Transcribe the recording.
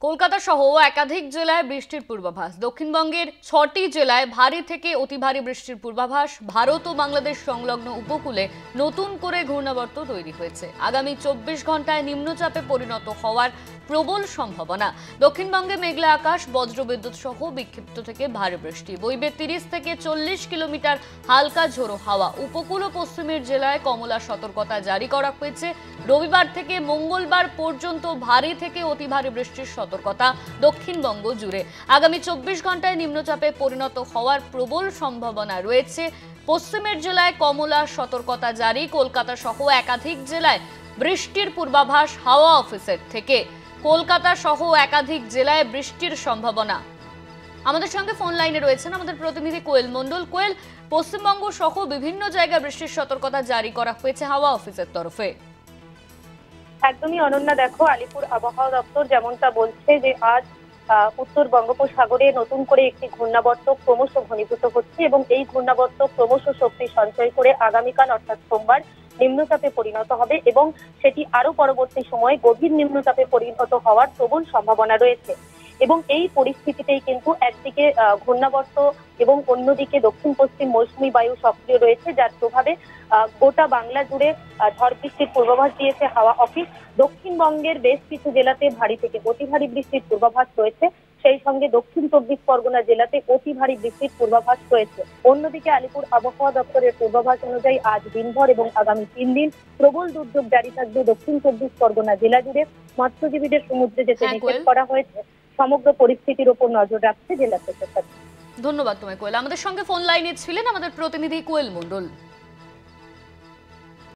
কলকাতা সহ একাধিক জেলায় বৃষ্টির পূর্বাভাস। দক্ষিণবঙ্গের 6টি জেলায় ভারী থেকে অতি ভারী বৃষ্টির পূর্বাভাস। ভারত ও বাংলাদেশ সংলগ্ন উপকূলে নতুন করে ঘূর্ণাবর্ত তৈরি হয়েছে। আগামী 24 ঘন্টায় নিম্নচাপে পরিণত হওয়ার প্রবল সম্ভাবনা। দক্ষিণবঙ্গে মেঘলা আকাশ, বজ্রবিদ্যুৎ সহ বিক্ষিপ্ত থেকে ভারী বৃষ্টি। বইবে 30 থেকে 40 কিলোমিটার হালকা ঝোড়ো হাওয়া। উপকূল ও পশ্চিমের জেলায় কমলা সতর্কতা জারি করা হয়েছে। রবিবার থেকে মঙ্গলবার পর্যন্ত ভারী থেকে অতি ভারী বৃষ্টির সতর্কতা দক্ষিণবঙ্গ জুড়ে। আগামী 24 ঘন্টায় নিম্নচাপে পরিণত হওয়ার প্রবল সম্ভাবনা রয়েছে। পশ্চিমের জেলায় কমলা সতর্কতা জারি। কলকাতা সহ একাধিক জেলায় বৃষ্টির পূর্বাভাস হাওয়া অফিসের থেকে। কলকাতা সহ একাধিক জেলায় বৃষ্টির সম্ভাবনা। আমাদের সঙ্গে ফোন লাইনে রয়েছেন আমাদের প্রতিনিধি কোয়েল মণ্ডল। কোয়েল, পশ্চিমবঙ্গ সহ বিভিন্ন জায়গায় বৃষ্টির সতর্কতা জারি করা হয়েছে হাওয়া অফিসের তরফে। একদমই অনন্যা, দেখো আলিপুর আবহাওয়া দপ্তর যেমনটা বলছে যে আজ উত্তর বঙ্গোপসাগরে নতুন করে একটি ঘূর্ণাবর্ত ক্রমশ ঘনীভূত হচ্ছে এবং এই ঘূর্ণাবর্ত ক্রমশ শক্তি সঞ্চয় করে আগামীকাল অর্থাৎ সোমবার নিম্নচাপে পরিণত হবে এবং সেটি আরো পরবর্তী সময়ে গভীর নিম্নচাপে পরিণত হওয়ার প্রবল সম্ভাবনা রয়েছে। এবং এই পরিস্থিতিতেই কিন্তু একদিকে ঘূর্ণাবর্ত এবং অন্যদিকে দক্ষিণ পশ্চিম মৌসুমী বায়ু সক্রিয় রয়েছে, যার প্রভাবে গোটা বাংলা জুড়ে ঝড় বৃষ্টির পূর্বাভাস দিয়েছে হাওয়া অফিস। দক্ষিণবঙ্গের বেশ কিছু জেলাতে ভারী থেকে অতি ভারী বৃষ্টির পূর্বাভাস রয়েছে, সেই সঙ্গে দক্ষিণ 24 পরগনা জেলাতে অতি ভারী বৃষ্টির পূর্বাভাস রয়েছে। অন্যদিকে আলিপুর আবহাওয়া দপ্তরের পূর্বাভাস অনুযায়ী আজ দিনভর এবং আগামী 3 দিন প্রবল দুর্যোগ জারি থাকবে দক্ষিণ 24 পরগনা জেলা জুড়ে। মৎস্যজীবীদের সমুদ্রে যেতে নিষেধ করা হয়েছে। সমগ্র পরিস্থিতির উপর নজর রাখছে জেলা প্রশাসন। ধন্যবাদ তোমায় কোয়েল। আমাদের সঙ্গে ফোন লাইনে ছিলেন আমাদের প্রতিনিধি কোয়েল মণ্ডল।